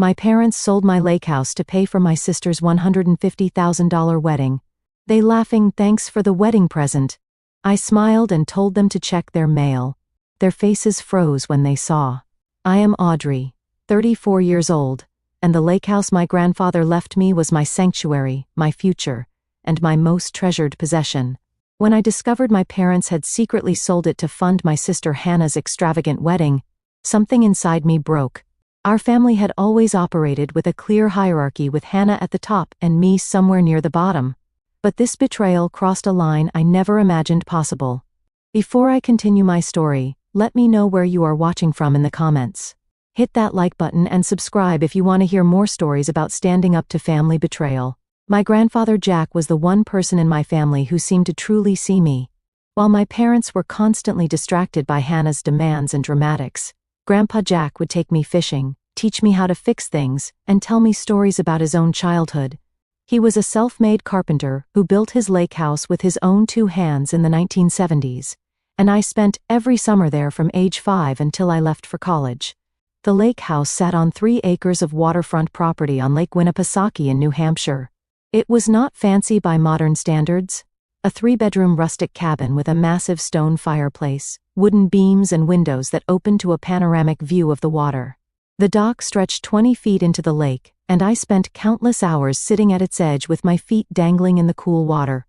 My parents sold my lake house to pay for my sister's $150,000 wedding. They laughing, "Thanks for the wedding present." I smiled and told them to check their mail. Their faces froze when they saw. I am Audrey, 34 years old, and the lake house my grandfather left me was my sanctuary, my future, and my most treasured possession. When I discovered my parents had secretly sold it to fund my sister Hannah's extravagant wedding, something inside me broke. Our family had always operated with a clear hierarchy, with Hannah at the top and me somewhere near the bottom. But this betrayal crossed a line I never imagined possible. Before I continue my story, let me know where you are watching from in the comments. Hit that like button and subscribe if you want to hear more stories about standing up to family betrayal. My grandfather Jack was the one person in my family who seemed to truly see me. While my parents were constantly distracted by Hannah's demands and dramatics, Grandpa Jack would take me fishing, teach me how to fix things, and tell me stories about his own childhood. He was a self-made carpenter who built his lake house with his own 2 hands in the 1970s, and I spent every summer there from age 5 until I left for college. The lake house sat on 3 acres of waterfront property on Lake Winnipesaukee in New Hampshire. It was not fancy by modern standards. A 3-bedroom rustic cabin with a massive stone fireplace, wooden beams and windows that opened to a panoramic view of the water. The dock stretched 20 feet into the lake, and I spent countless hours sitting at its edge with my feet dangling in the cool water.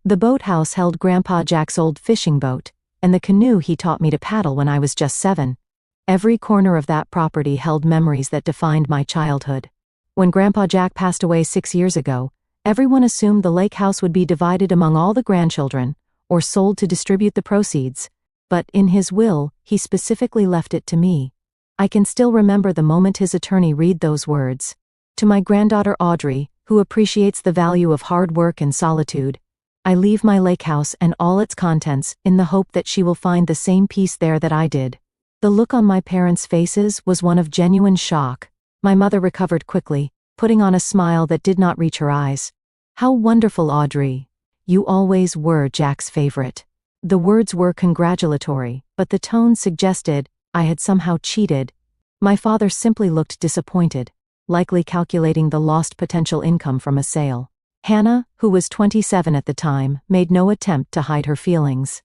The boathouse held Grandpa Jack's old fishing boat, and the canoe he taught me to paddle when I was just 7. Every corner of that property held memories that defined my childhood. When Grandpa Jack passed away 6 years ago, everyone assumed the lake house would be divided among all the grandchildren, or sold to distribute the proceeds, but in his will, he specifically left it to me. I can still remember the moment his attorney read those words. To my granddaughter Audrey, who appreciates the value of hard work and solitude, I leave my lake house and all its contents in the hope that she will find the same peace there that I did. The look on my parents' faces was one of genuine shock. My mother recovered quickly, putting on a smile that did not reach her eyes. "How wonderful, Audrey. You always were Jack's favorite." The words were congratulatory, but the tone suggested I had somehow cheated. My father simply looked disappointed, likely calculating the lost potential income from a sale. Hannah, who was 27 at the time, made no attempt to hide her feelings.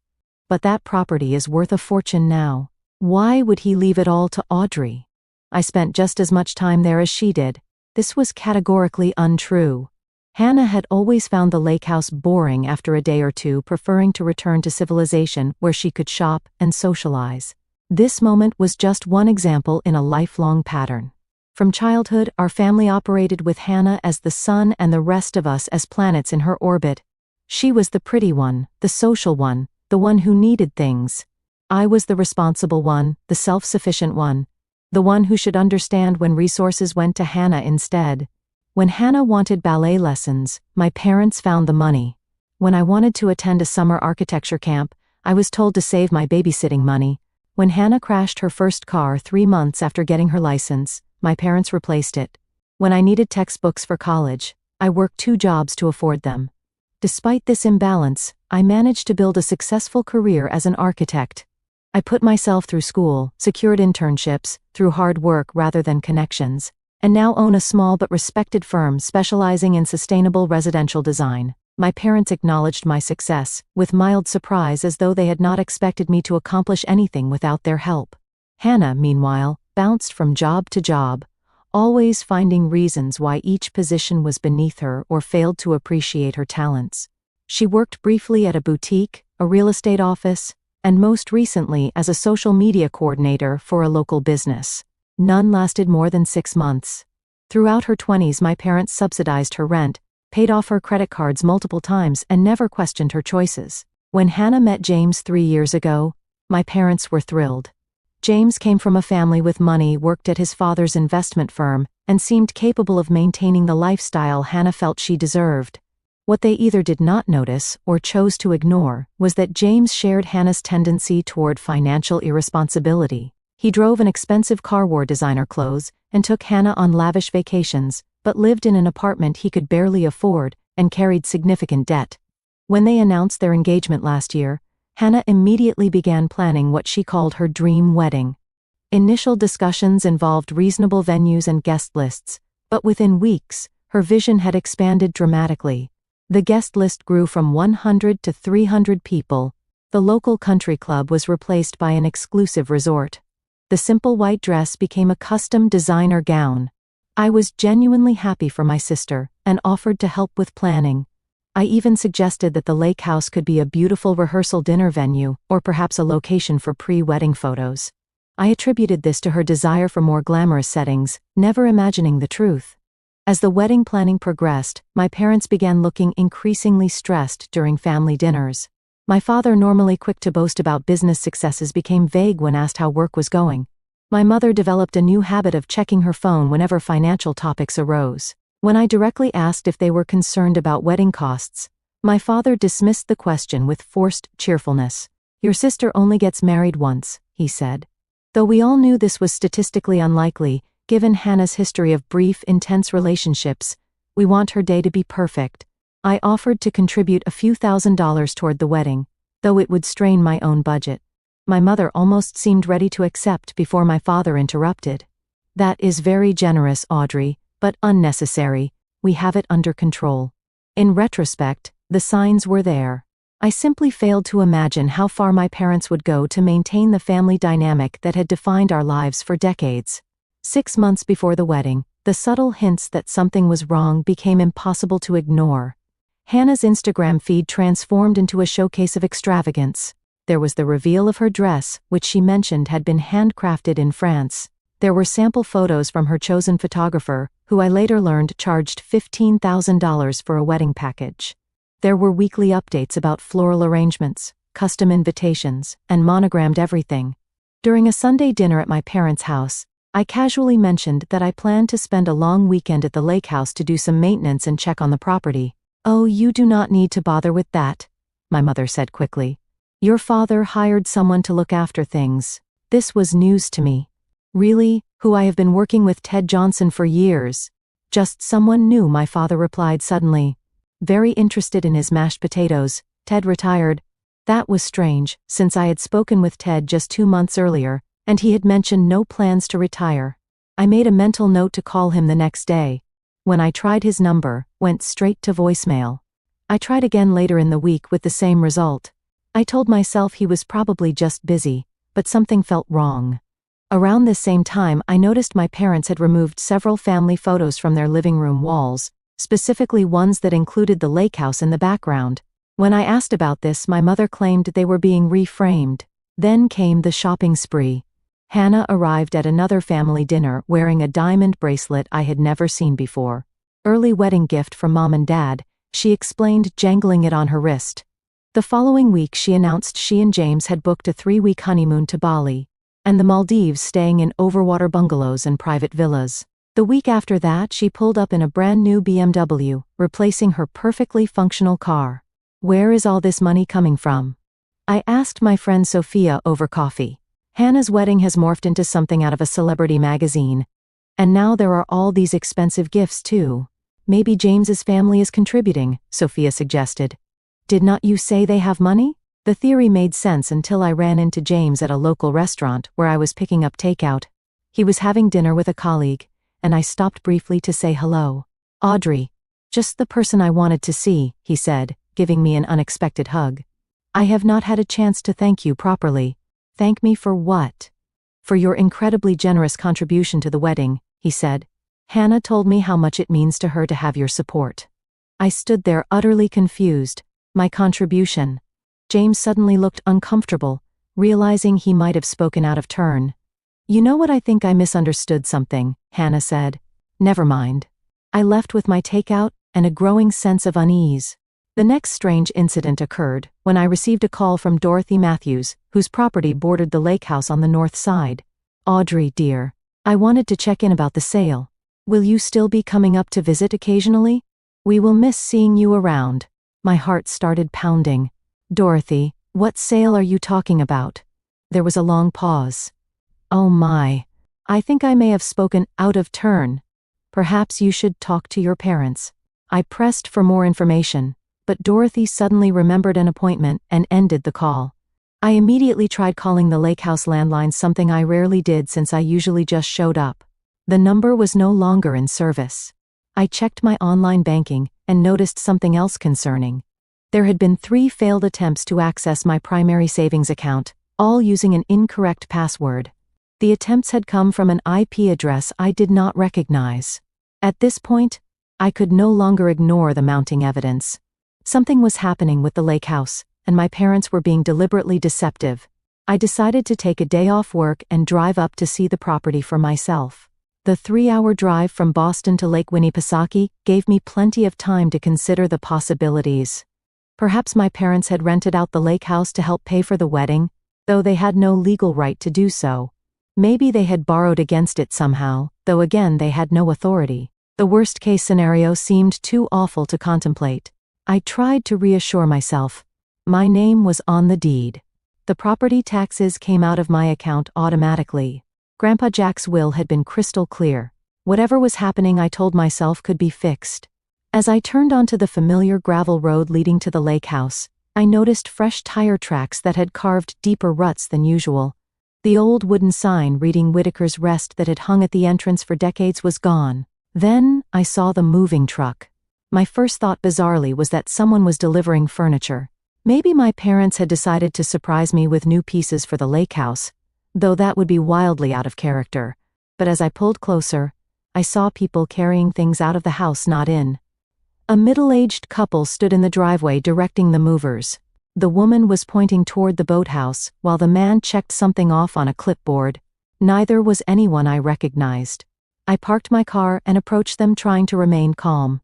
"But that property is worth a fortune now. Why would he leave it all to Audrey? I spent just as much time there as she did." This was categorically untrue. Hannah had always found the lake house boring after a day or two, preferring to return to civilization where she could shop and socialize. This moment was just one example in a lifelong pattern. From childhood, our family operated with Hannah as the sun and the rest of us as planets in her orbit. She was the pretty one, the social one, the one who needed things. I was the responsible one, the self-sufficient one, the one who should understand when resources went to Hannah instead. When Hannah wanted ballet lessons, my parents found the money. When I wanted to attend a summer architecture camp, I was told to save my babysitting money. When Hannah crashed her first car 3 months after getting her license, my parents replaced it. When I needed textbooks for college, I worked 2 jobs to afford them. Despite this imbalance, I managed to build a successful career as an architect. I put myself through school, secured internships, through hard work rather than connections, and now own a small but respected firm specializing in sustainable residential design. My parents acknowledged my success, with mild surprise, as though they had not expected me to accomplish anything without their help. Hannah, meanwhile, bounced from job to job, always finding reasons why each position was beneath her or failed to appreciate her talents. She worked briefly at a boutique, a real estate office, and most recently as a social media coordinator for a local business. None lasted more than 6 months. Throughout her 20s, my parents subsidized her rent, paid off her credit cards multiple times, and never questioned her choices. When Hannah met James 3 years ago, my parents were thrilled. James came from a family with money, worked at his father's investment firm, and seemed capable of maintaining the lifestyle Hannah felt she deserved. What they either did not notice or chose to ignore was that James shared Hannah's tendency toward financial irresponsibility. He drove an expensive car, wore designer clothes, and took Hannah on lavish vacations, but lived in an apartment he could barely afford and carried significant debt. When they announced their engagement last year, Hannah immediately began planning what she called her dream wedding. Initial discussions involved reasonable venues and guest lists, but within weeks, her vision had expanded dramatically. The guest list grew from 100 to 300 people. The local country club was replaced by an exclusive resort. The simple white dress became a custom designer gown. I was genuinely happy for my sister and offered to help with planning. I even suggested that the lake house could be a beautiful rehearsal dinner venue or perhaps a location for pre-wedding photos. I attributed this to her desire for more glamorous settings, never imagining the truth. As the wedding planning progressed, my parents began looking increasingly stressed during family dinners. My father, normally quick to boast about business successes, became vague when asked how work was going. My mother developed a new habit of checking her phone whenever financial topics arose. When I directly asked if they were concerned about wedding costs, my father dismissed the question with forced cheerfulness. "Your sister only gets married once," he said. Though we all knew this was statistically unlikely, given Hannah's history of brief, intense relationships, we want her day to be perfect. I offered to contribute a few $1,000s toward the wedding, though it would strain my own budget. My mother almost seemed ready to accept before my father interrupted. "That is very generous, Audrey, but unnecessary. We have it under control." In retrospect, the signs were there. I simply failed to imagine how far my parents would go to maintain the family dynamic that had defined our lives for decades. 6 months before the wedding, the subtle hints that something was wrong became impossible to ignore. Hannah's Instagram feed transformed into a showcase of extravagance. There was the reveal of her dress, which she mentioned had been handcrafted in France. There were sample photos from her chosen photographer, who I later learned charged $15,000 for a wedding package. There were weekly updates about floral arrangements, custom invitations, and monogrammed everything. During a Sunday dinner at my parents' house, I casually mentioned that I planned to spend a long weekend at the lake house to do some maintenance and check on the property. "Oh, you do not need to bother with that," my mother said quickly. "Your father hired someone to look after things." This was news to me. "Really? Who? I have been working with Ted Johnson for years." "Just someone new," my father replied suddenly. "Very interested in his mashed potatoes. Ted retired." That was strange, since I had spoken with Ted just 2 months earlier, and he had mentioned no plans to retire. I made a mental note to call him the next day. When I tried his number, went straight to voicemail. I tried again later in the week with the same result. I told myself he was probably just busy, but something felt wrong. Around this same time, I noticed my parents had removed several family photos from their living room walls, specifically ones that included the lake house in the background. When I asked about this, my mother claimed they were being reframed. Then came the shopping spree. Hannah arrived at another family dinner wearing a diamond bracelet I had never seen before. "Early wedding gift from Mom and Dad," she explained, jangling it on her wrist. The following week she announced she and James had booked a 3-week honeymoon to Bali and the Maldives, staying in overwater bungalows and private villas. The week after that, she pulled up in a brand new BMW, replacing her perfectly functional car. Where is all this money coming from? I asked my friend Sophia over coffee. Hannah's wedding has morphed into something out of a celebrity magazine. And now there are all these expensive gifts too. Maybe James's family is contributing, Sophia suggested. Did not you say they have money? The theory made sense until I ran into James at a local restaurant where I was picking up takeout. He was having dinner with a colleague, and I stopped briefly to say hello. "Audrey, just the person I wanted to see," he said, giving me an unexpected hug. "I have not had a chance to thank you properly." "Thank me for what?" "For your incredibly generous contribution to the wedding," he said. "Hannah told me how much it means to her to have your support." I stood there utterly confused. My contribution. James suddenly looked uncomfortable, realizing he might have spoken out of turn. "You know what, I think I misunderstood something," Hannah said. "Never mind." I left with my takeout and a growing sense of unease. The next strange incident occurred when I received a call from Dorothy Matthews, whose property bordered the lake house on the north side. "Audrey, dear, I wanted to check in about the sale. Will you still be coming up to visit occasionally? We will miss seeing you around." My heart started pounding. "Dorothy, what sale are you talking about?" There was a long pause. Oh my. I think I may have spoken out of turn. "Perhaps you should talk to your parents." I pressed for more information, but Dorothy suddenly remembered an appointment and ended the call. I immediately tried calling the lake house landline, something I rarely did since I usually just showed up. The number was no longer in service. I checked my online banking and noticed something else concerning. There had been 3 failed attempts to access my primary savings account, all using an incorrect password. The attempts had come from an IP address I did not recognize. At this point, I could no longer ignore the mounting evidence. Something was happening with the lake house, and my parents were being deliberately deceptive. I decided to take a day off work and drive up to see the property for myself. The 3-hour drive from Boston to Lake Winnipesaukee gave me plenty of time to consider the possibilities. Perhaps my parents had rented out the lake house to help pay for the wedding, though they had no legal right to do so. Maybe they had borrowed against it somehow, though again they had no authority. The worst-case scenario seemed too awful to contemplate. I tried to reassure myself. My name was on the deed. The property taxes came out of my account automatically. Grandpa Jack's will had been crystal clear. Whatever was happening, I told myself, could be fixed. As I turned onto the familiar gravel road leading to the lake house, I noticed fresh tire tracks that had carved deeper ruts than usual. The old wooden sign reading Whitaker's Rest that had hung at the entrance for decades was gone. Then, I saw the moving truck. My first thought, bizarrely, was that someone was delivering furniture. Maybe my parents had decided to surprise me with new pieces for the lake house, though that would be wildly out of character. But as I pulled closer, I saw people carrying things out of the house, not in. A middle-aged couple stood in the driveway directing the movers. The woman was pointing toward the boathouse, while the man checked something off on a clipboard. Neither was anyone I recognized. I parked my car and approached them, trying to remain calm.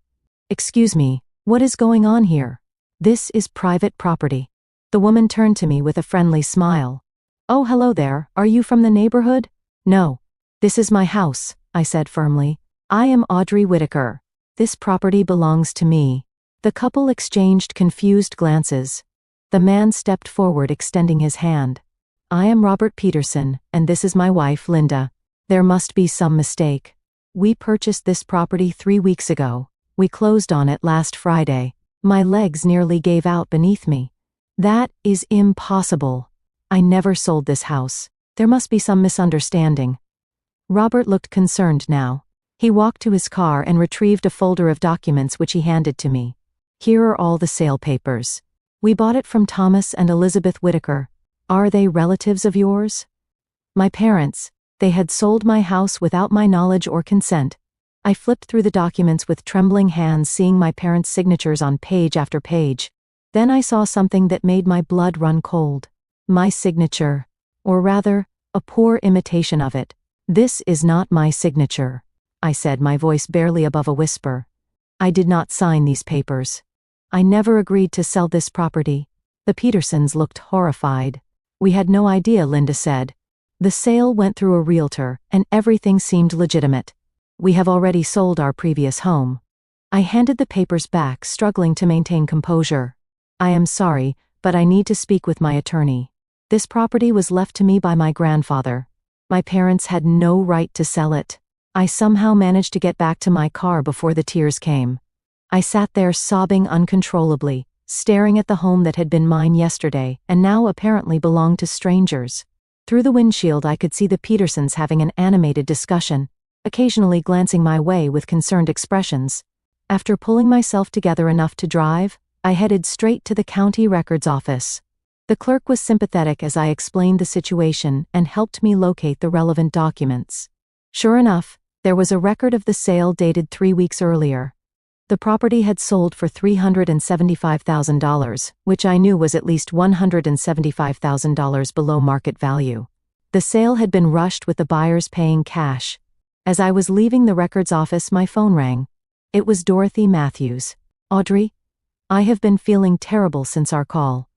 "Excuse me, what is going on here? This is private property." The woman turned to me with a friendly smile. "Oh, hello there, are you from the neighborhood?" "No. This is my house," I said firmly. "I am Audrey Whitaker. This property belongs to me." The couple exchanged confused glances. The man stepped forward, extending his hand. "I am Robert Peterson, and this is my wife, Linda. There must be some mistake. We purchased this property 3 weeks ago. We closed on it last Friday." My legs nearly gave out beneath me. "That is impossible. I never sold this house. There must be some misunderstanding." Robert looked concerned now. He walked to his car and retrieved a folder of documents which he handed to me. "Here are all the sale papers. We bought it from Thomas and Elizabeth Whitaker. Are they relatives of yours?" "My parents. They had sold my house without my knowledge or consent." I flipped through the documents with trembling hands, seeing my parents' signatures on page after page. Then I saw something that made my blood run cold. My signature. Or rather, a poor imitation of it. "This is not my signature," I said, my voice barely above a whisper. "I did not sign these papers. I never agreed to sell this property." The Petersons looked horrified. "We had no idea," Linda said. "The sale went through a realtor, and everything seemed legitimate. We have already sold our previous home." I handed the papers back, struggling to maintain composure. "I am sorry, but I need to speak with my attorney. This property was left to me by my grandfather. My parents had no right to sell it." I somehow managed to get back to my car before the tears came. I sat there sobbing uncontrollably, staring at the home that had been mine yesterday and now apparently belonged to strangers. Through the windshield I could see the Petersons having an animated discussion, occasionally glancing my way with concerned expressions. After pulling myself together enough to drive, I headed straight to the county records office. The clerk was sympathetic as I explained the situation and helped me locate the relevant documents. Sure enough, there was a record of the sale dated 3 weeks earlier. The property had sold for $375,000, which I knew was at least $175,000 below market value. The sale had been rushed, with the buyers paying cash. As I was leaving the records office, my phone rang. It was Dorothy Matthews. "Audrey, I have been feeling terrible since our call.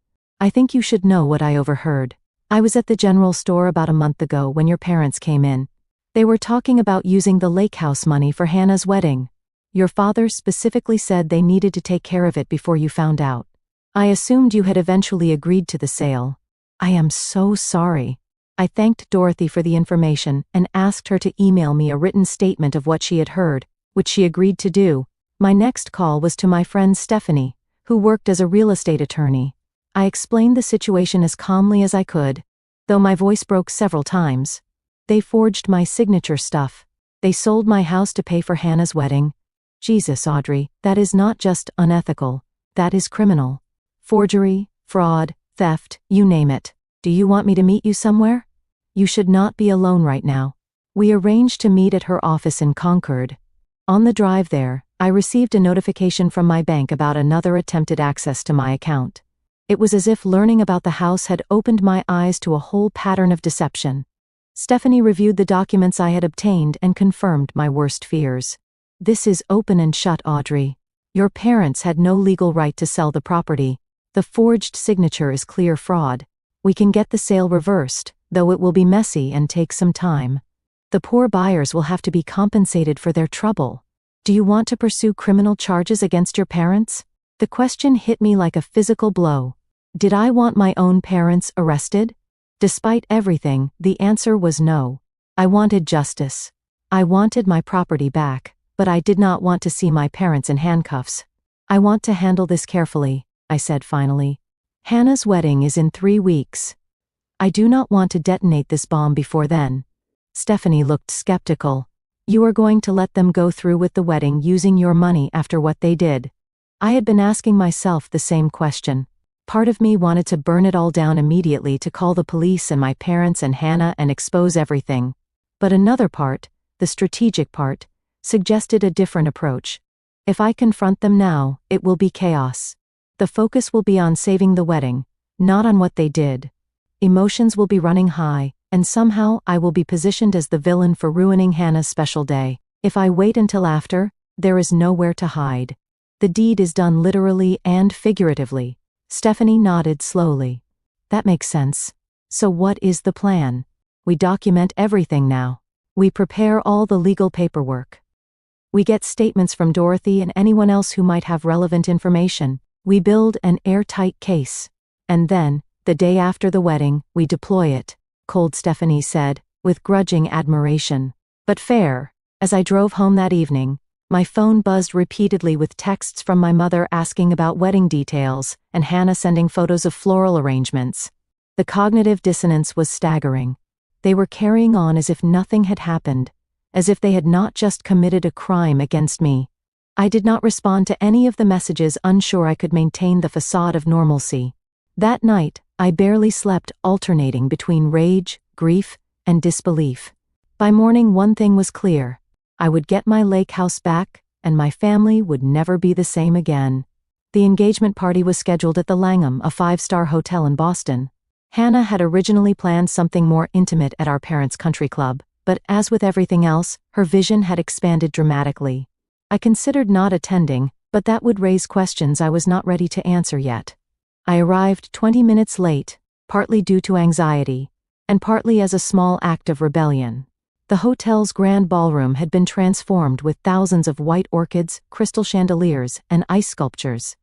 I think you should know what I overheard. I was at the general store about a month ago when your parents came in. They were talking about using the lake house money for Hannah's wedding. Your father specifically said they needed to take care of it before you found out. I assumed you had eventually agreed to the sale. I am so sorry." I thanked Dorothy for the information and asked her to email me a written statement of what she had heard, which she agreed to do. My next call was to my friend Stephanie, who worked as a real estate attorney. I explained the situation as calmly as I could, though my voice broke several times. They forged my signature stuff. They sold my house to pay for Hannah's wedding. Jesus, Audrey, that is not just unethical. That is criminal. Forgery, fraud, theft, you name it. Do you want me to meet you somewhere? You should not be alone right now. We arranged to meet at her office in Concord. On the drive there, I received a notification from my bank about another attempted access to my account. It was as if learning about the house had opened my eyes to a whole pattern of deception. Stephanie reviewed the documents I had obtained and confirmed my worst fears. This is open and shut, Audrey. Your parents had no legal right to sell the property. The forged signature is clear fraud. We can get the sale reversed, though it will be messy and take some time. The poor buyers will have to be compensated for their trouble. Do you want to pursue criminal charges against your parents? The question hit me like a physical blow. Did I want my own parents arrested? Despite everything, the answer was no. I wanted justice. I wanted my property back, but I did not want to see my parents in handcuffs. I want to handle this carefully, I said finally. Hannah's wedding is in 3 weeks. I do not want to detonate this bomb before then. Stephanie looked skeptical. You are going to let them go through with the wedding using your money after what they did? I had been asking myself the same question. Part of me wanted to burn it all down immediately to call the police and my parents and Hannah and expose everything. But another part, the strategic part, suggested a different approach. If I confront them now, it will be chaos. The focus will be on saving the wedding, not on what they did. Emotions will be running high, and somehow I will be positioned as the villain for ruining Hannah's special day. If I wait until after, there is nowhere to hide. The deed is done literally and figuratively. Stephanie nodded slowly. That makes sense. So what is the plan? We document everything now. We prepare all the legal paperwork. We get statements from Dorothy and anyone else who might have relevant information. We build an airtight case. And then, the day after the wedding, we deploy it, cold Stephanie said, with grudging admiration. But fair. As I drove home that evening, my phone buzzed repeatedly with texts from my mother asking about wedding details, and Hannah sending photos of floral arrangements. The cognitive dissonance was staggering. They were carrying on as if nothing had happened, as if they had not just committed a crime against me. I did not respond to any of the messages, unsure I could maintain the facade of normalcy. That night, I barely slept, alternating between rage, grief, and disbelief. By morning, one thing was clear. I would get my lake house back, and my family would never be the same again. The engagement party was scheduled at the Langham, a 5-star hotel in Boston. Hannah had originally planned something more intimate at our parents' country club, but as with everything else, her vision had expanded dramatically. I considered not attending, but that would raise questions I was not ready to answer yet. I arrived 20 minutes late, partly due to anxiety, and partly as a small act of rebellion. The hotel's grand ballroom had been transformed with thousands of white orchids, crystal chandeliers, and ice sculptures.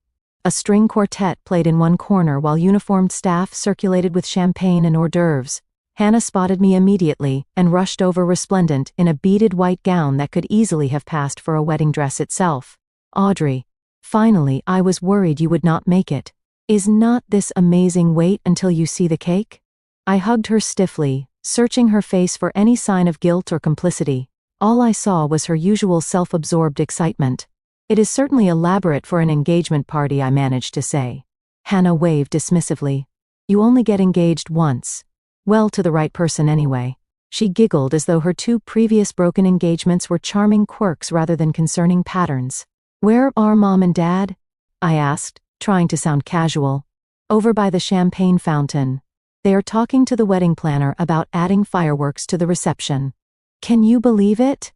A string quartet played in one corner while uniformed staff circulated with champagne and hors d'oeuvres. Hannah spotted me immediately and rushed over resplendent in a beaded white gown that could easily have passed for a wedding dress itself. Audrey, finally, I was worried you would not make it. Is not this amazing? Wait until you see the cake? I hugged her stiffly, searching her face for any sign of guilt or complicity. All I saw was her usual self-absorbed excitement. It is certainly elaborate for an engagement party, I managed to say. Hannah waved dismissively. You only get engaged once. Well, to the right person anyway. She giggled as though her 2 previous broken engagements were charming quirks rather than concerning patterns. Where are Mom and Dad? I asked, trying to sound casual. Over by the champagne fountain. They are talking to the wedding planner about adding fireworks to the reception. Can you believe it?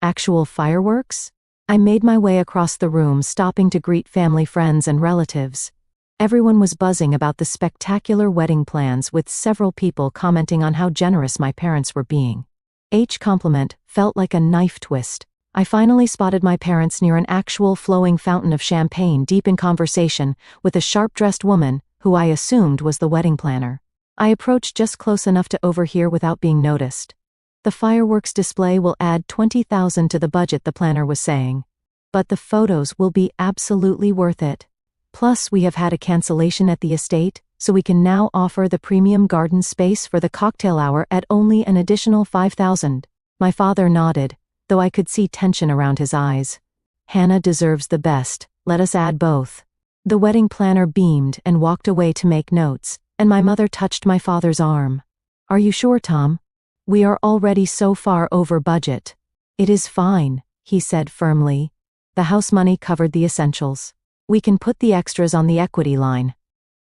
Actual fireworks? I made my way across the room, stopping to greet family, friends, and relatives. Everyone was buzzing about the spectacular wedding plans, with several people commenting on how generous my parents were being. Each compliment felt like a knife twist. I finally spotted my parents near an actual flowing fountain of champagne, deep in conversation with a sharp-dressed woman who I assumed was the wedding planner. I approached just close enough to overhear without being noticed. The fireworks display will add $20,000 to the budget, the planner was saying. But the photos will be absolutely worth it. Plus, we have had a cancellation at the estate, so we can now offer the premium garden space for the cocktail hour at only an additional $5,000. My father nodded, though I could see tension around his eyes. Hannah deserves the best, let us add both. The wedding planner beamed and walked away to make notes, and my mother touched my father's arm. Are you sure, Tom? We are already so far over budget. It is fine, he said firmly. The house money covered the essentials. We can put the extras on the equity line.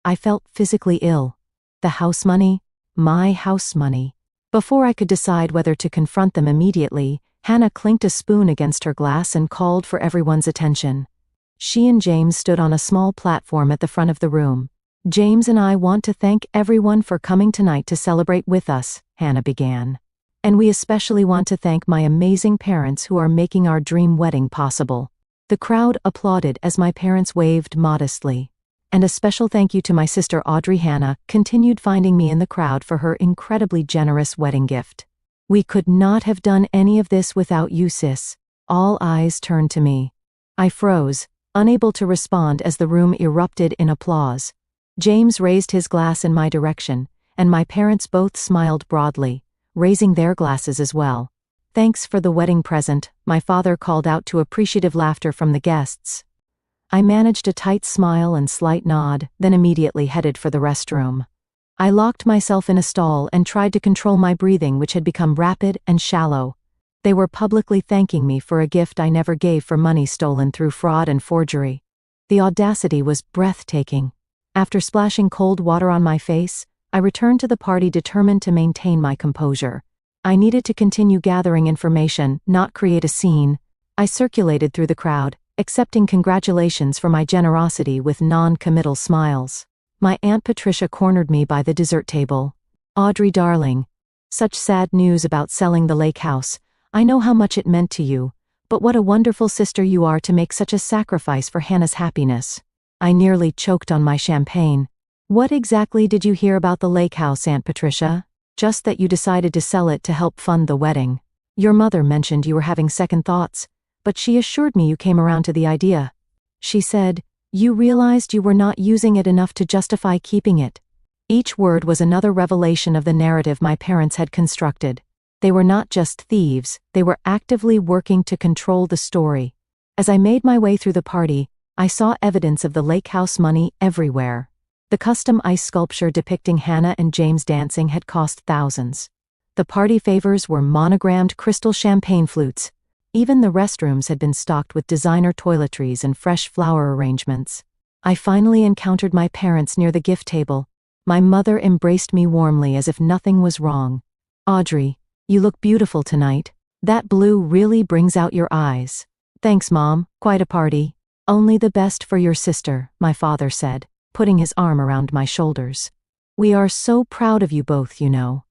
I felt physically ill. The house money? My house money. Before I could decide whether to confront them immediately, Hannah clinked a spoon against her glass and called for everyone's attention. She and James stood on a small platform at the front of the room. James and I want to thank everyone for coming tonight to celebrate with us, Hannah began. And we especially want to thank my amazing parents who are making our dream wedding possible. The crowd applauded as my parents waved modestly. And a special thank you to my sister Audrey. Hannah continued finding me in the crowd for her incredibly generous wedding gift. We could not have done any of this without you, sis. All eyes turned to me. I froze, unable to respond as the room erupted in applause. James raised his glass in my direction, and my parents both smiled broadly, raising their glasses as well. Thanks for the wedding present, my father called out to appreciative laughter from the guests. I managed a tight smile and slight nod, then immediately headed for the restroom. I locked myself in a stall and tried to control my breathing, which had become rapid and shallow. They were publicly thanking me for a gift I never gave for money stolen through fraud and forgery. The audacity was breathtaking. After splashing cold water on my face, I returned to the party determined to maintain my composure. I needed to continue gathering information, not create a scene. I circulated through the crowd, accepting congratulations for my generosity with non-committal smiles. My Aunt Patricia cornered me by the dessert table. Audrey, darling. Such sad news about selling the lake house. I know how much it meant to you, but what a wonderful sister you are to make such a sacrifice for Hannah's happiness. I nearly choked on my champagne. What exactly did you hear about the lake house, Aunt Patricia? Just that you decided to sell it to help fund the wedding. Your mother mentioned you were having second thoughts, but she assured me you came around to the idea. She said, you realized you were not using it enough to justify keeping it. Each word was another revelation of the narrative my parents had constructed. They were not just thieves, they were actively working to control the story. As I made my way through the party, I saw evidence of the lake house money everywhere. The custom ice sculpture depicting Hannah and James dancing had cost thousands. The party favors were monogrammed crystal champagne flutes. Even the restrooms had been stocked with designer toiletries and fresh flower arrangements. I finally encountered my parents near the gift table. My mother embraced me warmly as if nothing was wrong. Audrey, you look beautiful tonight. That blue really brings out your eyes. Thanks, Mom, quite a party. Only the best for your sister, my father said, putting his arm around my shoulders. We are so proud of you both, you know.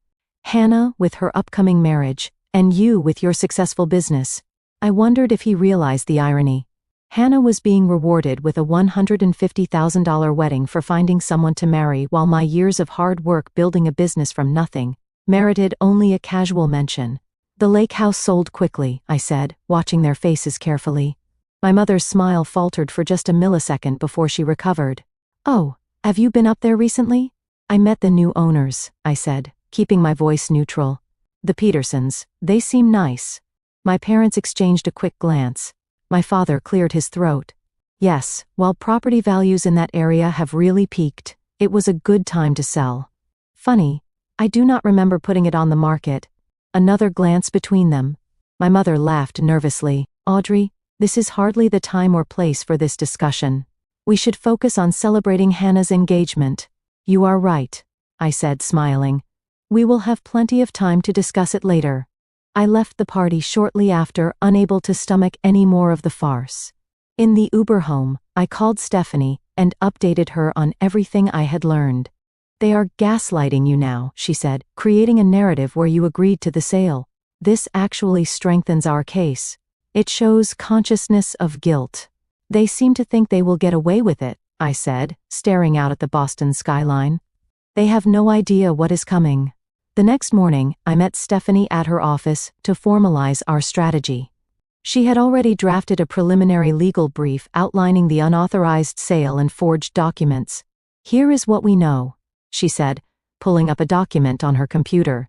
Hannah with her upcoming marriage, and you with your successful business. I wondered if he realized the irony. Hannah was being rewarded with a $150,000 wedding for finding someone to marry, while my years of hard work building a business from nothing merited only a casual mention. The lake house sold quickly, I said, watching their faces carefully. My mother's smile faltered for just a millisecond before she recovered. Oh, have you been up there recently? I met the new owners, I said, keeping my voice neutral. The Petersons, they seem nice. My parents exchanged a quick glance. My father cleared his throat. Yes, while property values in that area have really peaked, it was a good time to sell. Funny, I do not remember putting it on the market. Another glance between them. My mother laughed nervously. Audrey, this is hardly the time or place for this discussion. We should focus on celebrating Hannah's engagement. You are right, I said, smiling. We will have plenty of time to discuss it later. I left the party shortly after, unable to stomach any more of the farce. In the Uber home, I called Stephanie and updated her on everything I had learned. They are gaslighting you now, she said, creating a narrative where you agreed to the sale. This actually strengthens our case. It shows consciousness of guilt. They seem to think they will get away with it, I said, staring out at the Boston skyline. They have no idea what is coming. The next morning, I met Stephanie at her office to formalize our strategy. She had already drafted a preliminary legal brief outlining the unauthorized sale and forged documents. "Here is what we know," she said, pulling up a document on her computer.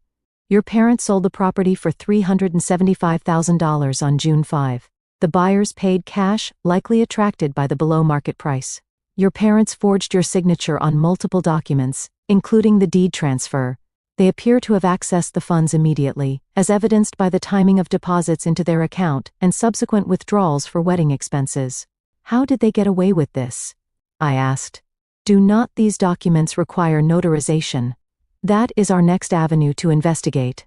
"Your parents sold the property for $375,000 on June 5. The buyers paid cash, likely attracted by the below-market price. Your parents forged your signature on multiple documents, including the deed transfer. They appear to have accessed the funds immediately, as evidenced by the timing of deposits into their account and subsequent withdrawals for wedding expenses. How did they get away with this?" I asked. "Do not these documents require notarization?" "That is our next avenue to investigate.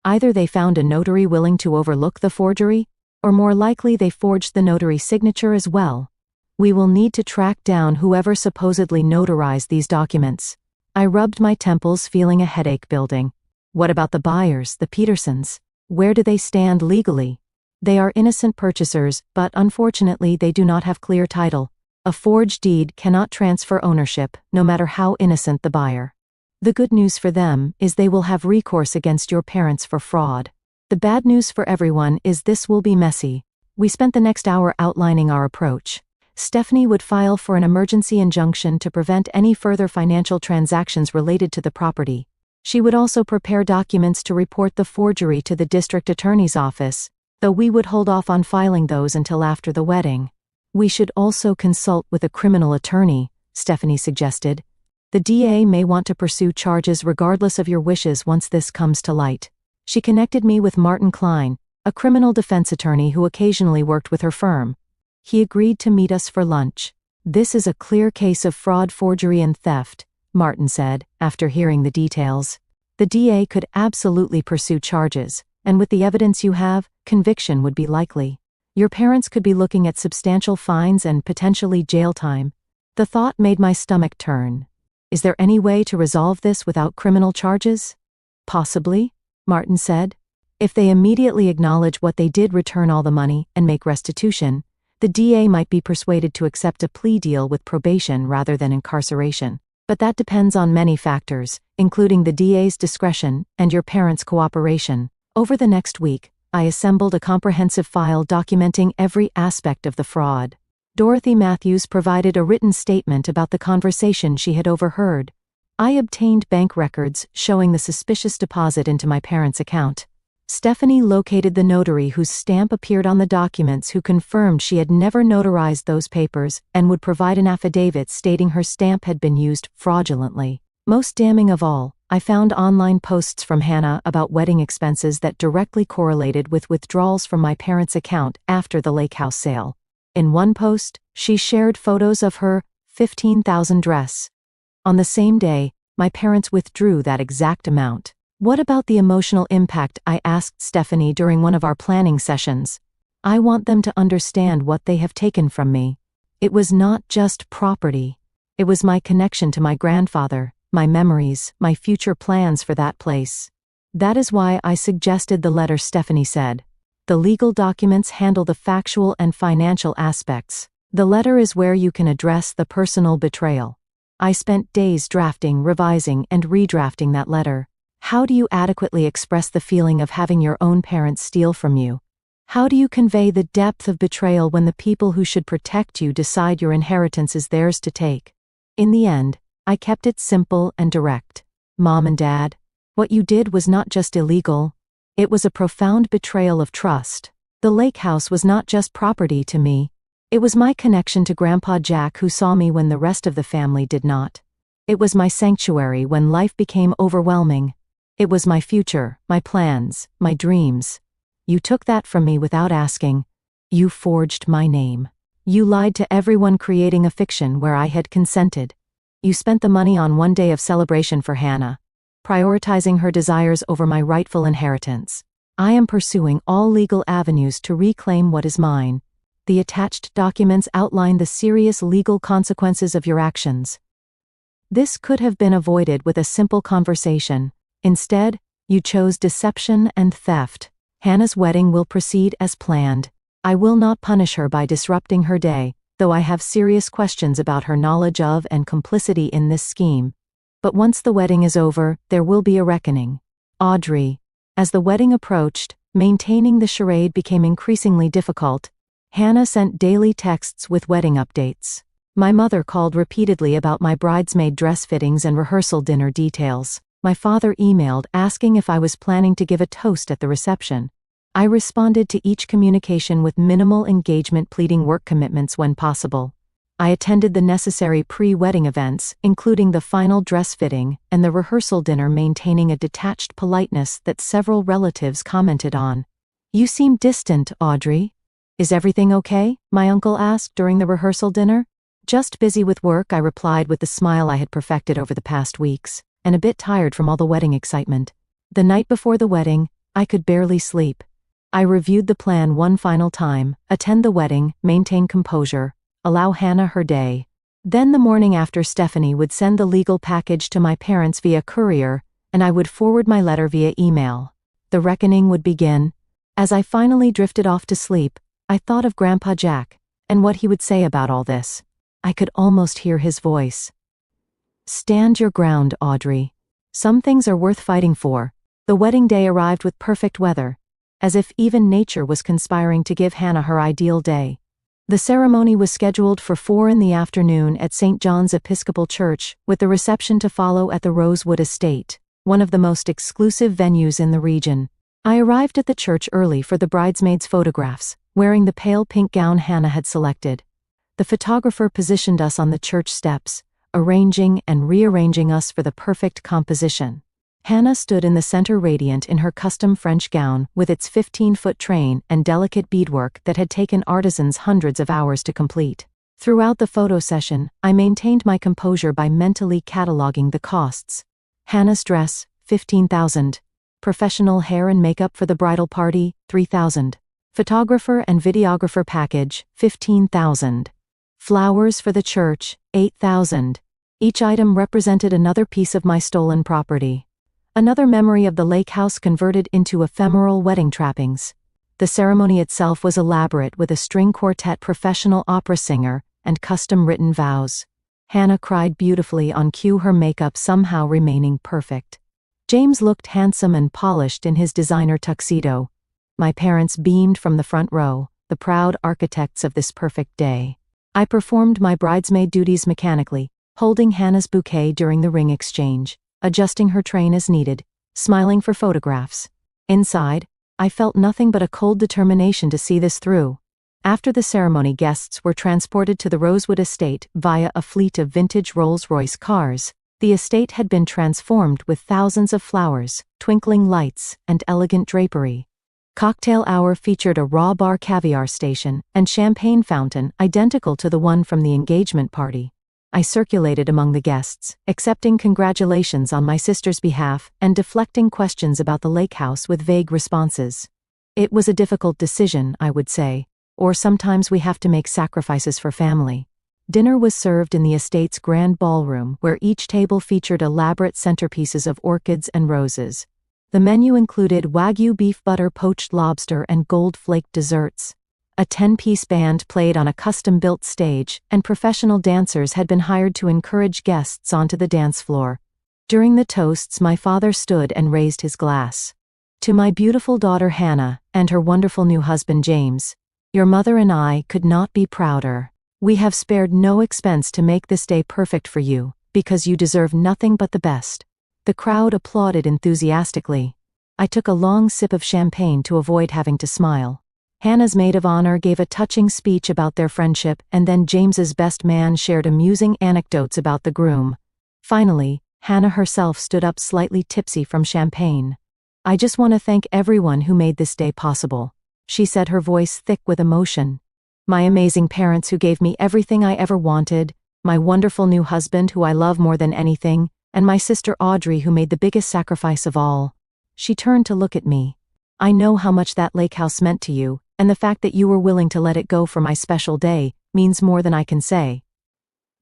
Either they found a notary willing to overlook the forgery, or more likely they forged the notary's signature as well. We will need to track down whoever supposedly notarized these documents." I rubbed my temples, feeling a headache building. What about the buyers, the Petersons? Where do they stand legally? They are innocent purchasers, but unfortunately they do not have clear title. A forged deed cannot transfer ownership, no matter how innocent the buyer. The good news for them is they will have recourse against your parents for fraud. The bad news for everyone is this will be messy. We spent the next hour outlining our approach. Stephanie would file for an emergency injunction to prevent any further financial transactions related to the property. She would also prepare documents to report the forgery to the district attorney's office, though we would hold off on filing those until after the wedding. "We should also consult with a criminal attorney," Stephanie suggested. "The DA may want to pursue charges regardless of your wishes once this comes to light." She connected me with Martin Klein, a criminal defense attorney who occasionally worked with her firm. He agreed to meet us for lunch. "This is a clear case of fraud, forgery, and theft," Martin said, after hearing the details. "The DA could absolutely pursue charges, and with the evidence you have, conviction would be likely. Your parents could be looking at substantial fines and potentially jail time." The thought made my stomach turn. "Is there any way to resolve this without criminal charges?" "Possibly," Martin said. "If they immediately acknowledge what they did, return all the money, and make restitution, the DA might be persuaded to accept a plea deal with probation rather than incarceration. But that depends on many factors, including the DA's discretion and your parents' cooperation." Over the next week, I assembled a comprehensive file documenting every aspect of the fraud. Dorothy Matthews provided a written statement about the conversation she had overheard. I obtained bank records showing the suspicious deposit into my parents' account. Stephanie located the notary whose stamp appeared on the documents, who confirmed she had never notarized those papers and would provide an affidavit stating her stamp had been used fraudulently. Most damning of all, I found online posts from Hannah about wedding expenses that directly correlated with withdrawals from my parents' account after the lake house sale. In one post, she shared photos of her $15,000 dress. On the same day, my parents withdrew that exact amount. "What about the emotional impact?" I asked Stephanie during one of our planning sessions. "I want them to understand what they have taken from me. It was not just property. It was my connection to my grandfather, my memories, my future plans for that place." "That is why I suggested the letter," Stephanie said. "The legal documents handle the factual and financial aspects. The letter is where you can address the personal betrayal." I spent days drafting, revising, and redrafting that letter. How do you adequately express the feeling of having your own parents steal from you? How do you convey the depth of betrayal when the people who should protect you decide your inheritance is theirs to take? In the end, I kept it simple and direct. "Mom and Dad, what you did was not just illegal. It was a profound betrayal of trust. The lake house was not just property to me. It was my connection to Grandpa Jack, who saw me when the rest of the family did not. It was my sanctuary when life became overwhelming. It was my future, my plans, my dreams. You took that from me without asking. You forged my name. You lied to everyone, creating a fiction where I had consented. You spent the money on one day of celebration for Hannah, prioritizing her desires over my rightful inheritance. I am pursuing all legal avenues to reclaim what is mine." The attached documents outline the serious legal consequences of your actions. This could have been avoided with a simple conversation. Instead, you chose deception and theft. Hannah's wedding will proceed as planned. I will not punish her by disrupting her day, though I have serious questions about her knowledge of and complicity in this scheme. But once the wedding is over, there will be a reckoning. Audrey. As the wedding approached, Maintaining the charade became increasingly difficult. Hannah sent daily texts with wedding updates. My mother called repeatedly about my bridesmaid dress fittings and rehearsal dinner details. My father emailed asking if I was planning to give a toast at the reception. I responded to each communication with minimal engagement, pleading work commitments when possible. I attended the necessary pre-wedding events, including the final dress fitting and the rehearsal dinner, maintaining a detached politeness that several relatives commented on. "You seem distant, Audrey. Is everything okay?" my uncle asked during the rehearsal dinner. "Just busy with work," I replied with the smile I had perfected over the past weeks, and a bit tired from all the wedding excitement. The night before the wedding, I could barely sleep. I reviewed the plan one final time: attend the wedding, maintain composure, allow Hannah her day. Then the morning after, Stephanie would send the legal package to my parents via courier, and I would forward my letter via email. The reckoning would begin. As I finally drifted off to sleep, I thought of Grandpa Jack, and what he would say about all this. I could almost hear his voice. "Stand your ground, Audrey. Some things are worth fighting for." The wedding day arrived with perfect weather, as if even nature was conspiring to give Hannah her ideal day. The ceremony was scheduled for 4 p.m. at St. John's Episcopal Church, with the reception to follow at the Rosewood Estate, one of the most exclusive venues in the region. I arrived at the church early for the bridesmaids' photographs, wearing the pale pink gown Hannah had selected. The photographer positioned us on the church steps, arranging and rearranging us for the perfect composition. Hannah stood in the center, radiant in her custom French gown with its 15-foot train and delicate beadwork that had taken artisans hundreds of hours to complete. Throughout the photo session, I maintained my composure by mentally cataloging the costs. Hannah's dress, $15,000. Professional hair and makeup for the bridal party, $3,000. Photographer and videographer package, $15,000. Flowers for the church, $8,000. Each item represented another piece of my stolen property. Another memory of the lake house converted into ephemeral wedding trappings. The ceremony itself was elaborate, with a string quartet, professional opera singer, and custom-written vows. Hannah cried beautifully on cue, her makeup somehow remaining perfect. James looked handsome and polished in his designer tuxedo. My parents beamed from the front row, the proud architects of this perfect day. I performed my bridesmaid duties mechanically, holding Hannah's bouquet during the ring exchange, adjusting her train as needed, smiling for photographs. Inside, I felt nothing but a cold determination to see this through. After the ceremony, guests were transported to the Rosewood Estate via a fleet of vintage Rolls-Royce cars. The estate had been transformed with thousands of flowers, twinkling lights, and elegant drapery. Cocktail hour featured a raw bar, caviar station, and champagne fountain identical to the one from the engagement party. I circulated among the guests, accepting congratulations on my sister's behalf and deflecting questions about the lake house with vague responses. It was a difficult decision, I would say, or sometimes we have to make sacrifices for family. Dinner was served in the estate's grand ballroom, where each table featured elaborate centerpieces of orchids and roses. The menu included Wagyu beef, butter, poached lobster, and gold-flaked desserts. A 10-piece band played on a custom-built stage, and professional dancers had been hired to encourage guests onto the dance floor. During the toasts, my father stood and raised his glass. "To my beautiful daughter Hannah, and her wonderful new husband James. Your mother and I could not be prouder. We have spared no expense to make this day perfect for you, because you deserve nothing but the best." The crowd applauded enthusiastically. I took a long sip of champagne to avoid having to smile. Hannah's maid of honor gave a touching speech about their friendship, and then James's best man shared amusing anecdotes about the groom. Finally, Hannah herself stood up, slightly tipsy from champagne. "I just want to thank everyone who made this day possible," she said, her voice thick with emotion. "My amazing parents who gave me everything I ever wanted, my wonderful new husband who I love more than anything, and my sister Audrey who made the biggest sacrifice of all." She turned to look at me. "I know how much that lake house meant to you, and the fact that you were willing to let it go for my special day means more than I can say."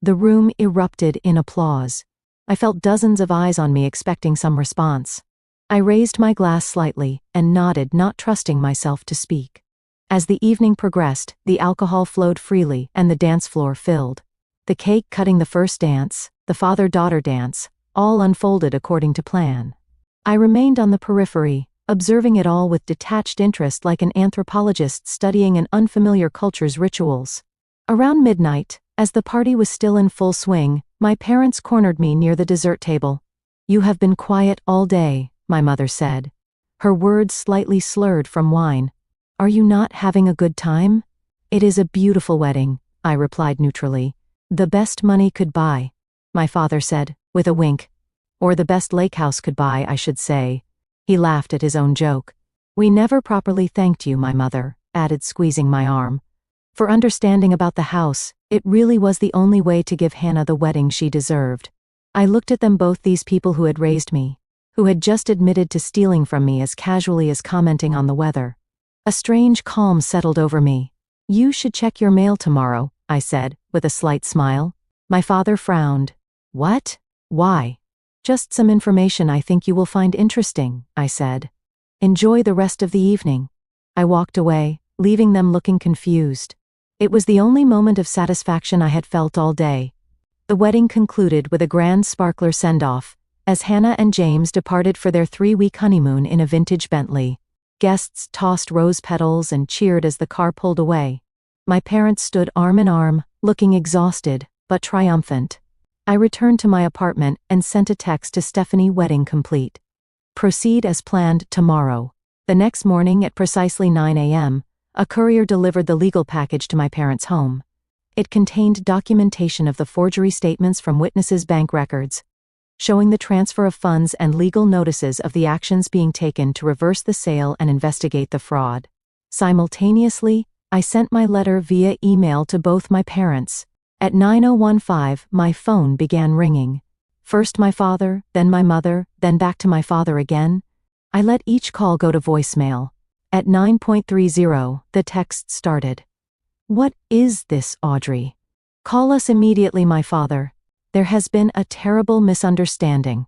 The room erupted in applause. I felt dozens of eyes on me, expecting some response. I raised my glass slightly and nodded, not trusting myself to speak. As the evening progressed, the alcohol flowed freely and the dance floor filled. The cake cutting, the first dance, the father-daughter dance, all unfolded according to plan. I remained on the periphery, observing it all with detached interest like an anthropologist studying an unfamiliar culture's rituals. Around midnight, as the party was still in full swing, my parents cornered me near the dessert table. "You have been quiet all day," my mother said, her words slightly slurred from wine. "Are you not having a good time?" "It is a beautiful wedding," I replied neutrally. "The best money could buy," my father said, with a wink. "Or the best lake house could buy, I should say." He laughed at his own joke. "We never properly thanked you," my mother added, squeezing my arm, "for understanding about the house. It really was the only way to give Hannah the wedding she deserved." I looked at them both, these people who had raised me, who had just admitted to stealing from me as casually as commenting on the weather. A strange calm settled over me. "You should check your mail tomorrow," I said, with a slight smile. My father frowned. "What? Why?" "Just some information I think you will find interesting," I said. "Enjoy the rest of the evening." I walked away, leaving them looking confused. It was the only moment of satisfaction I had felt all day. The wedding concluded with a grand sparkler send-off, as Hannah and James departed for their 3-week honeymoon in a vintage Bentley. Guests tossed rose petals and cheered as the car pulled away. My parents stood arm in arm, looking exhausted, but triumphant. I returned to my apartment and sent a text to Stephanie, "Wedding complete. Proceed as planned tomorrow." The next morning at precisely 9 a.m., a courier delivered the legal package to my parents' home. It contained documentation of the forgery statements from witnesses' bank records, showing the transfer of funds and legal notices of the actions being taken to reverse the sale and investigate the fraud. Simultaneously, I sent my letter via email to both my parents. At 9:15, my phone began ringing. First my father, then my mother, then back to my father again. I let each call go to voicemail. At 9:30, the text started. "What is this, Audrey? Call us immediately, my father. There has been a terrible misunderstanding.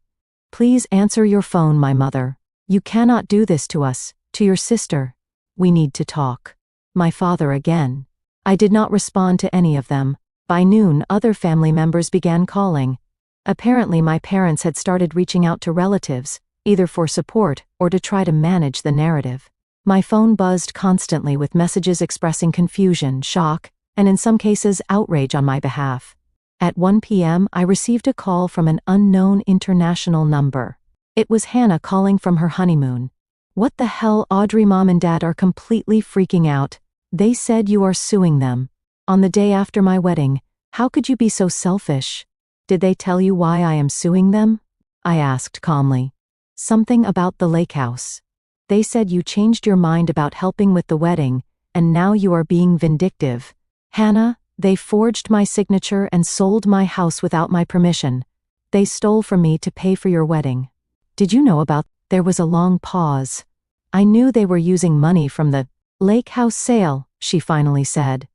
Please answer your phone, my mother. You cannot do this to us, to your sister. We need to talk." My father again. I did not respond to any of them. By noon, other family members began calling. Apparently, my parents had started reaching out to relatives, either for support or to try to manage the narrative. My phone buzzed constantly with messages expressing confusion, shock, and in some cases outrage on my behalf. At 1 p.m., I received a call from an unknown international number. It was Hannah calling from her honeymoon. "What the hell, Audrey? Mom and Dad are completely freaking out. They said you are suing them. On the day after my wedding. How could you be so selfish? Did they tell you why I am suing them?" I asked calmly. "Something about the lake house. They said you changed your mind about helping with the wedding, and now you are being vindictive. Hannah, they forged my signature and sold my house without my permission. They stole from me to pay for your wedding. Did you know about—" There was a long pause. "I knew they were using money from the lake house sale," she finally said,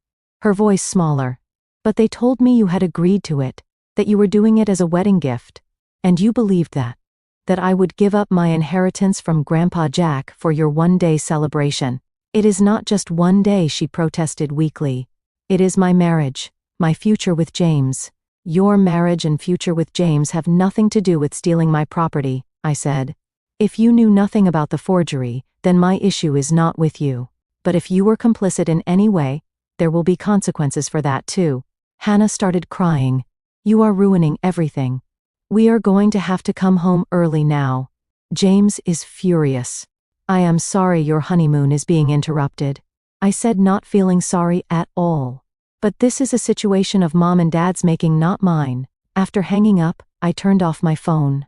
her voice smaller. "But they told me you had agreed to it, that you were doing it as a wedding gift. And you believed that. That I would give up my inheritance from Grandpa Jack for your one-day celebration. It is not just one day," she protested weakly. "It is my marriage, my future with James." "Your marriage and future with James have nothing to do with stealing my property," I said. "If you knew nothing about the forgery, then my issue is not with you. But if you were complicit in any way, there will be consequences for that too." Hannah started crying. "You are ruining everything. We are going to have to come home early now. James is furious. I am sorry your honeymoon is being interrupted." I said, not feeling sorry at all. "But this is a situation of Mom and Dad's making, not mine." After hanging up, I turned off my phone.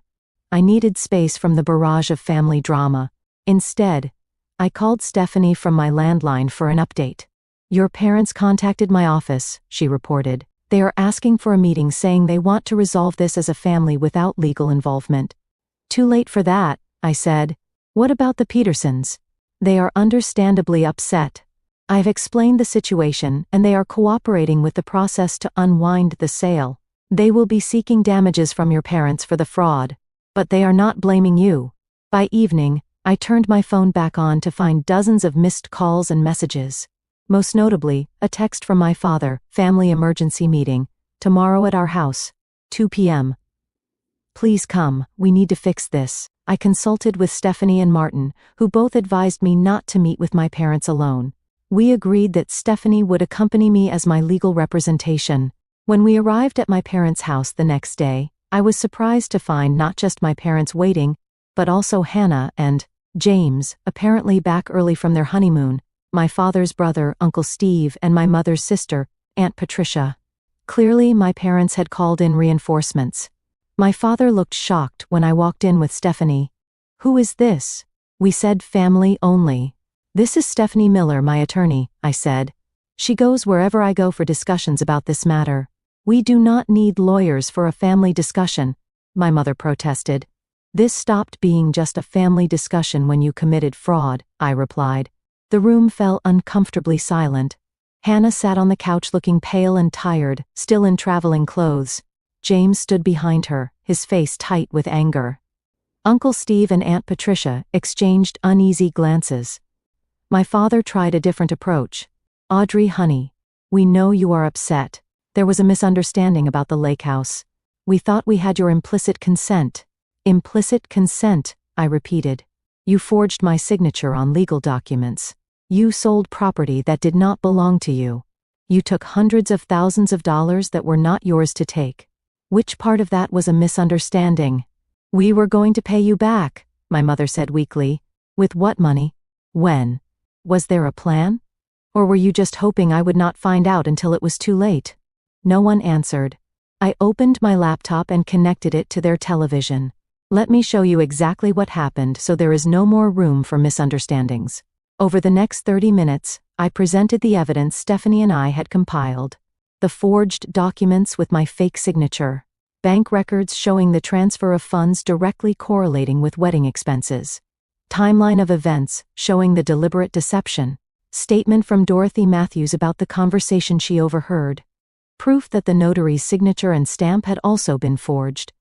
I needed space from the barrage of family drama. Instead, I called Stephanie from my landline for an update. "Your parents contacted my office," she reported. "They are asking for a meeting, saying they want to resolve this as a family without legal involvement." "Too late for that," I said. "What about the Petersons?" "They are understandably upset. I've explained the situation and they are cooperating with the process to unwind the sale. They will be seeking damages from your parents for the fraud, but they are not blaming you." By evening, I turned my phone back on to find dozens of missed calls and messages. Most notably, a text from my father, "Family emergency meeting, tomorrow at our house, 2 p.m. Please come, we need to fix this." I consulted with Stephanie and Martin, who both advised me not to meet with my parents alone. We agreed that Stephanie would accompany me as my legal representation. When we arrived at my parents' house the next day, I was surprised to find not just my parents waiting, but also Hannah and James, apparently back early from their honeymoon, my father's brother, Uncle Steve, and my mother's sister, Aunt Patricia. Clearly, my parents had called in reinforcements. My father looked shocked when I walked in with Stephanie. "Who is this?" We said family only. "This is Stephanie Miller, my attorney," I said. "She goes wherever I go for discussions about this matter." "We do not need lawyers for a family discussion," my mother protested. "This stopped being just a family discussion when you committed fraud," I replied. The room fell uncomfortably silent. Hannah sat on the couch looking pale and tired, still in traveling clothes. James stood behind her, his face tight with anger. Uncle Steve and Aunt Patricia exchanged uneasy glances. My father tried a different approach. "Audrey, honey, we know you are upset. There was a misunderstanding about the lake house. We thought we had your implicit consent." "Implicit consent," I repeated. "You forged my signature on legal documents. You sold property that did not belong to you. You took hundreds of thousands of dollars that were not yours to take. Which part of that was a misunderstanding?" "We were going to pay you back," my mother said weakly. "With what money? When? Was there a plan? Or were you just hoping I would not find out until it was too late?" No one answered. I opened my laptop and connected it to their television. "Let me show you exactly what happened so there is no more room for misunderstandings." Over the next 30 minutes, I presented the evidence Stephanie and I had compiled. The forged documents with my fake signature. Bank records showing the transfer of funds directly correlating with wedding expenses. Timeline of events showing the deliberate deception. Statement from Dorothy Matthews about the conversation she overheard. Proof that the notary's signature and stamp had also been forged.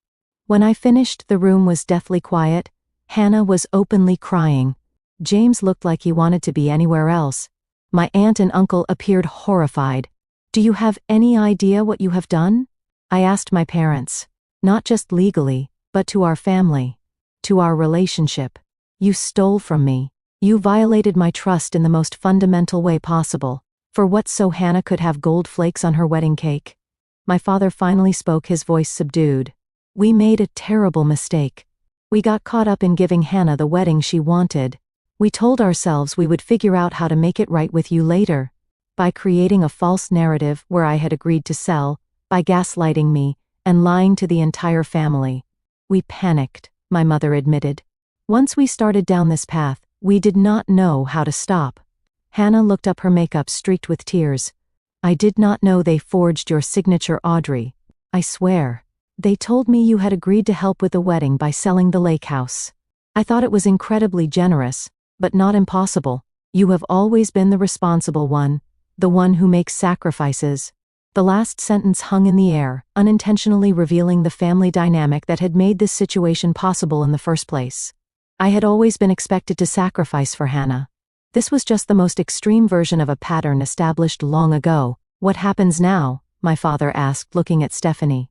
When I finished, the room was deathly quiet. Hannah was openly crying. James looked like he wanted to be anywhere else. My aunt and uncle appeared horrified. "Do you have any idea what you have done?" I asked my parents. "Not just legally, but to our family. To our relationship. You stole from me. You violated my trust in the most fundamental way possible. For what, so Hannah could have gold flakes on her wedding cake?" My father finally spoke, his voice subdued. "We made a terrible mistake. We got caught up in giving Hannah the wedding she wanted. We told ourselves we would figure out how to make it right with you later. By creating a false narrative where I had agreed to sell, by gaslighting me, and lying to the entire family. We panicked," my mother admitted. "Once we started down this path, we did not know how to stop." Hannah looked up, her makeup streaked with tears. "I did not know they forged your signature, Audrey. I swear. They told me you had agreed to help with the wedding by selling the lake house. I thought it was incredibly generous, but not impossible. You have always been the responsible one, the one who makes sacrifices." The last sentence hung in the air, unintentionally revealing the family dynamic that had made this situation possible in the first place. I had always been expected to sacrifice for Hannah. This was just the most extreme version of a pattern established long ago. "What happens now?" my father asked, looking at Stephanie.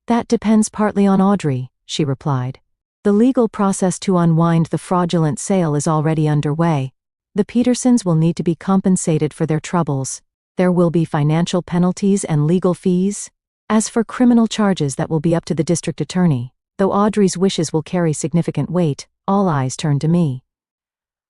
"That depends partly on Audrey," she replied. "The legal process to unwind the fraudulent sale is already underway. The Petersons will need to be compensated for their troubles. There will be financial penalties and legal fees. As for criminal charges, that will be up to the district attorney. Though Audrey's wishes will carry significant weight, all eyes turn to me."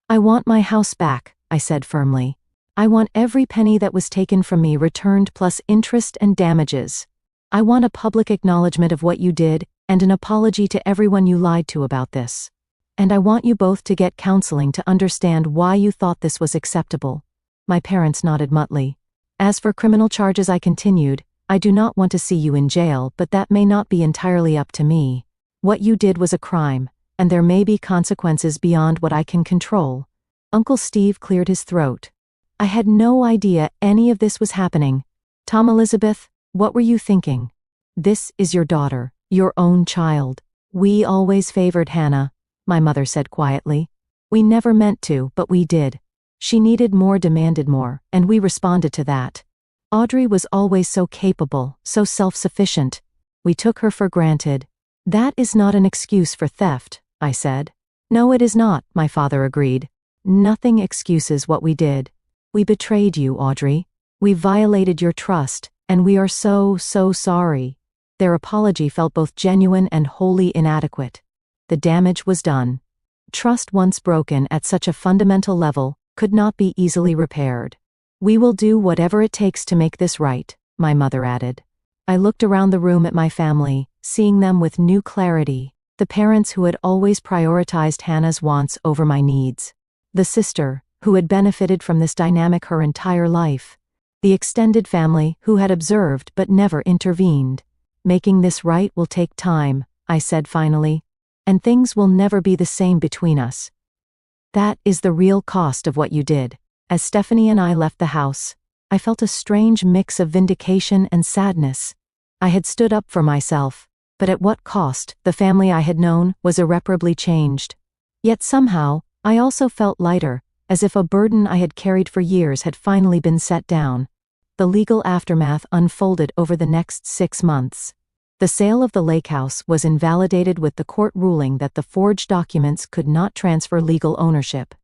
"I want my house back," I said firmly. "I want every penny that was taken from me returned, plus interest and damages. I want a public acknowledgement of what you did, and an apology to everyone you lied to about this. And I want you both to get counseling to understand why you thought this was acceptable." My parents nodded mutely. "As for criminal charges," I continued, "I do not want to see you in jail, but that may not be entirely up to me. What you did was a crime, and there may be consequences beyond what I can control." Uncle Steve cleared his throat. "I had no idea any of this was happening. Tom, Elizabeth, what were you thinking? This is your daughter, your own child. We always favored Hannah," my mother said quietly. "We never meant to, but we did. She needed more, demanded more, and we responded to that. Audrey was always so capable, so self-sufficient. We took her for granted. That is not an excuse for theft," I said. No, it is not, my father agreed. Nothing excuses what we did. We betrayed you, Audrey. We violated your trust, and we are so sorry. Their apology felt both genuine and wholly inadequate. The damage was done. Trust once broken at such a fundamental level could not be easily repaired. We will do whatever it takes to make this right, my mother added. I looked around the room at my family, seeing them with new clarity, the parents who had always prioritized Hannah's wants over my needs, the sister, who had benefited from this dynamic her entire life, the extended family who had observed but never intervened. Making this right will take time, I said finally, and things will never be the same between us. That is the real cost of what you did. As Stephanie and I left the house, I felt a strange mix of vindication and sadness. I had stood up for myself, but at what cost? The family I had known was irreparably changed. Yet somehow, I also felt lighter, as if a burden I had carried for years had finally been set down. The legal aftermath unfolded over the next 6 months. The sale of the lake house was invalidated with the court ruling that the forged documents could not transfer legal ownership.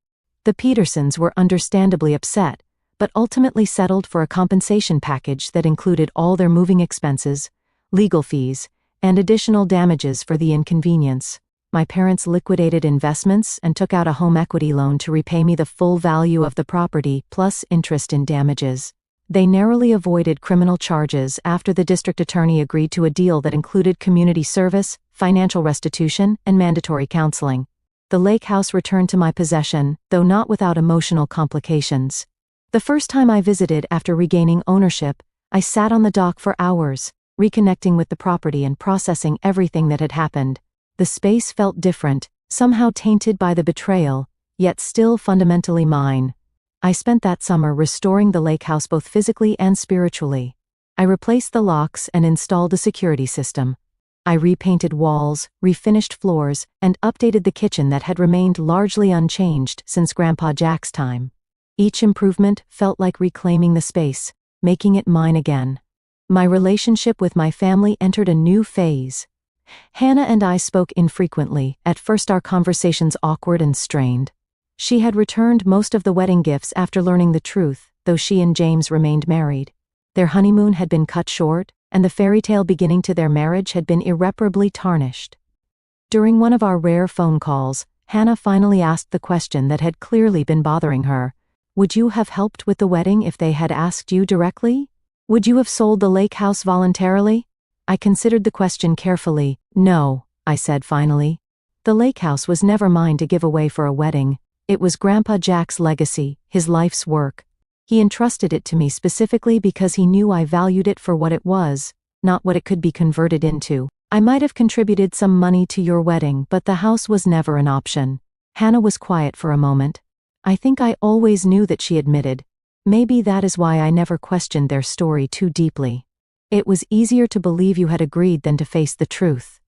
The Petersons were understandably upset, but ultimately settled for a compensation package that included all their moving expenses, legal fees, and additional damages for the inconvenience. My parents liquidated investments and took out a home equity loan to repay me the full value of the property plus interest in damages. They narrowly avoided criminal charges after the district attorney agreed to a deal that included community service, financial restitution, and mandatory counseling. The lake house returned to my possession, though not without emotional complications. The first time I visited after regaining ownership, I sat on the dock for hours, reconnecting with the property and processing everything that had happened. The space felt different, somehow tainted by the betrayal, yet still fundamentally mine. I spent that summer restoring the lake house both physically and spiritually. I replaced the locks and installed a security system. I repainted walls, refinished floors, and updated the kitchen that had remained largely unchanged since Grandpa Jack's time. Each improvement felt like reclaiming the space, making it mine again. My relationship with my family entered a new phase. Hannah and I spoke infrequently, at first our conversations awkward and strained. She had returned most of the wedding gifts after learning the truth, though she and James remained married. Their honeymoon had been cut short, and the fairy tale beginning to their marriage had been irreparably tarnished. During one of our rare phone calls, Hannah finally asked the question that had clearly been bothering her. Would you have helped with the wedding if they had asked you directly? Would you have sold the lake house voluntarily? I considered the question carefully. No, I said finally. The lake house was never mine to give away for a wedding. It was Grandpa Jack's legacy, his life's work. He entrusted it to me specifically because he knew I valued it for what it was, not what it could be converted into. I might have contributed some money to your wedding, but the house was never an option. Hannah was quiet for a moment. I think I always knew that, she admitted. Maybe that is why I never questioned their story too deeply. It was easier to believe you had agreed than to face the truth.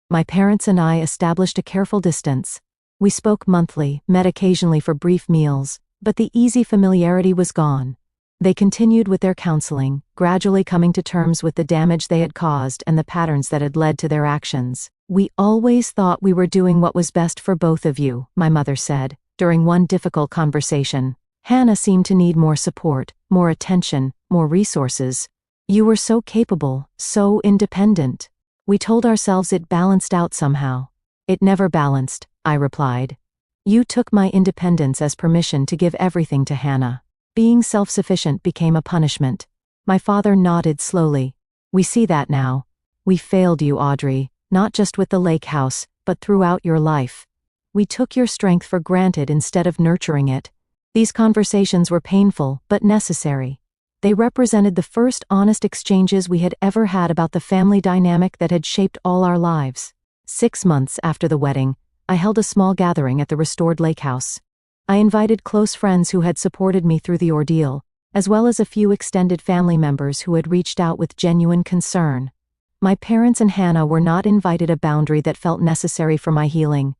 My parents and I established a careful distance. We spoke monthly, met occasionally for brief meals, but the easy familiarity was gone. They continued with their counseling, gradually coming to terms with the damage they had caused and the patterns that had led to their actions. We always thought we were doing what was best for both of you, my mother said, during one difficult conversation. Hannah seemed to need more support, more attention, more resources. You were so capable, so independent. We told ourselves it balanced out somehow. It never balanced, I replied. You took my independence as permission to give everything to Hannah. Being self-sufficient became a punishment. My father nodded slowly. We see that now. We failed you, Audrey, not just with the lake house, but throughout your life. We took your strength for granted instead of nurturing it. These conversations were painful, but necessary. They represented the first honest exchanges we had ever had about the family dynamic that had shaped all our lives. 6 months after the wedding, I held a small gathering at the restored lake house. I invited close friends who had supported me through the ordeal, as well as a few extended family members who had reached out with genuine concern. My parents and Hannah were not invited, a boundary that felt necessary for my healing.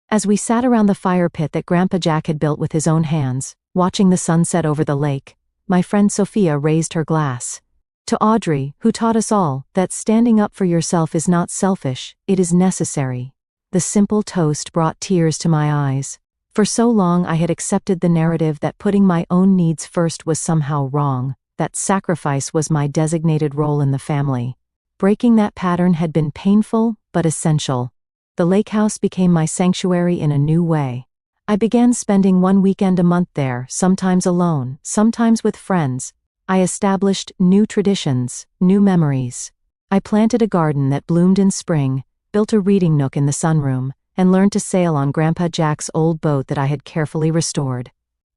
As we sat around the fire pit that Grandpa Jack had built with his own hands, watching the sunset over the lake, my friend Sophia raised her glass. To Audrey, who taught us all that standing up for yourself is not selfish, it is necessary. The simple toast brought tears to my eyes. For so long I had accepted the narrative that putting my own needs first was somehow wrong, that sacrifice was my designated role in the family. Breaking that pattern had been painful, but essential. The lake house became my sanctuary in a new way. I began spending one weekend a month there, sometimes alone, sometimes with friends. I established new traditions, new memories. I planted a garden that bloomed in spring, built a reading nook in the sunroom, and learned to sail on Grandpa Jack's old boat that I had carefully restored.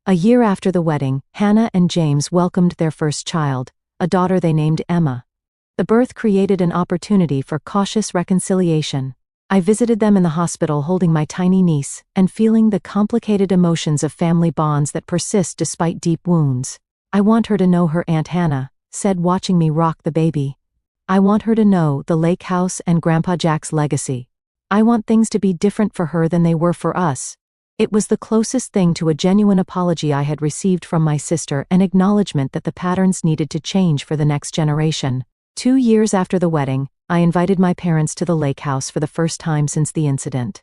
A year after the wedding, Hannah and James welcomed their first child, a daughter they named Emma. The birth created an opportunity for cautious reconciliation. I visited them in the hospital holding my tiny niece and feeling the complicated emotions of family bonds that persist despite deep wounds. "I want her to know her Aunt Hannah," said, watching me rock the baby. "I want her to know the lake house and Grandpa Jack's legacy. I want things to be different for her than they were for us." It was the closest thing to a genuine apology I had received from my sister, an acknowledgement that the patterns needed to change for the next generation. 2 years after the wedding, I invited my parents to the lake house for the first time since the incident.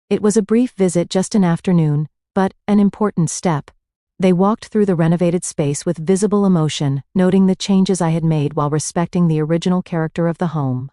It was a brief visit, just an afternoon, but an important step. They walked through the renovated space with visible emotion, noting the changes I had made while respecting the original character of the home.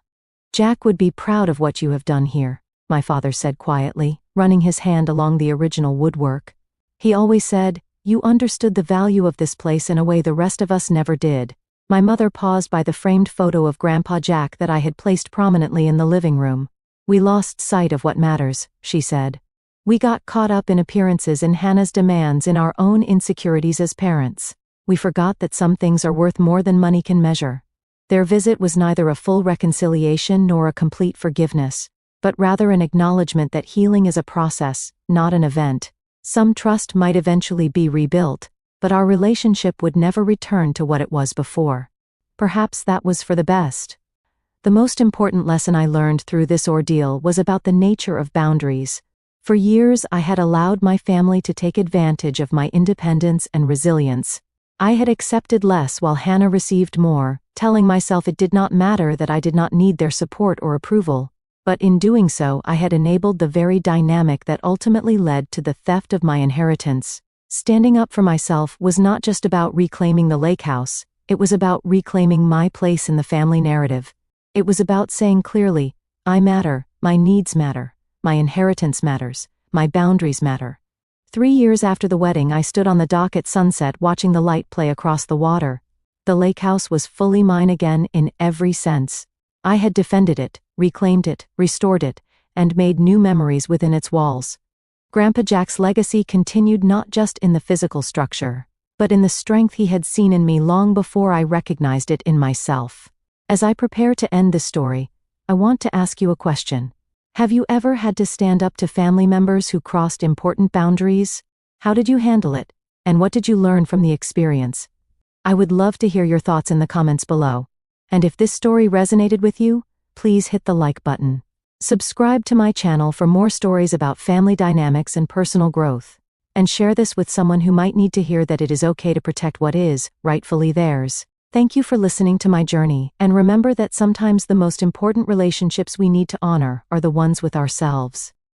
"Jack would be proud of what you have done here," my father said quietly, running his hand along the original woodwork. "He always said, you understood the value of this place in a way the rest of us never did." My mother paused by the framed photo of Grandpa Jack that I had placed prominently in the living room. "We lost sight of what matters," she said. "We got caught up in appearances, in Hannah's demands, in our own insecurities as parents. We forgot that some things are worth more than money can measure." Their visit was neither a full reconciliation nor a complete forgiveness, but rather an acknowledgement that healing is a process, not an event. Some trust might eventually be rebuilt, but our relationship would never return to what it was before. Perhaps that was for the best. The most important lesson I learned through this ordeal was about the nature of boundaries. For years I had allowed my family to take advantage of my independence and resilience. I had accepted less while Hannah received more, telling myself it did not matter that I did not need their support or approval. But in doing so, I had enabled the very dynamic that ultimately led to the theft of my inheritance. Standing up for myself was not just about reclaiming the lake house, it was about reclaiming my place in the family narrative. It was about saying clearly, I matter, my needs matter, my inheritance matters, my boundaries matter. 3 years after the wedding, I stood on the dock at sunset watching the light play across the water. The lake house was fully mine again in every sense. I had defended it, reclaimed it, restored it, and made new memories within its walls. Grandpa Jack's legacy continued not just in the physical structure, but in the strength he had seen in me long before I recognized it in myself. As I prepare to end this story, I want to ask you a question. Have you ever had to stand up to family members who crossed important boundaries? How did you handle it, and what did you learn from the experience? I would love to hear your thoughts in the comments below. And if this story resonated with you, please hit the like button. Subscribe to my channel for more stories about family dynamics and personal growth. And share this with someone who might need to hear that it is okay to protect what is rightfully theirs. Thank you for listening to my journey, and remember that sometimes the most important relationships we need to honor are the ones with ourselves.